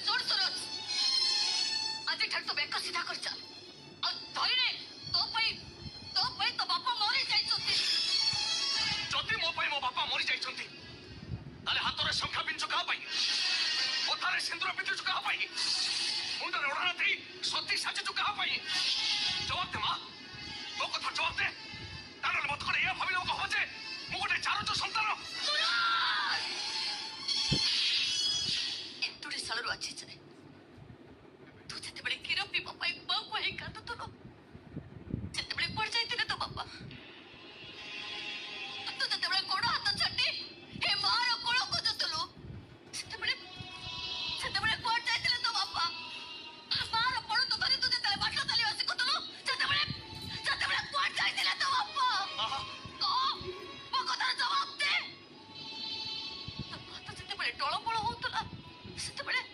जोर सरोज आज ठर तो बेक सीधा कर चल और धरिने तो बापा मरी जाइछंती जदि मो बापा मरी जाइछंती ताले हातरे संख्या बिंचु का पाई ओथारे सिंदूर बिंचु का पाई मुंडे ओढाना थी सती साजु का पाई जवाब दे मां तो कथा जवाब दे ताले मत करे या भाबी लोग हो जे मु गोटे चारोज संतान एतुडी सालरू अच्छी छे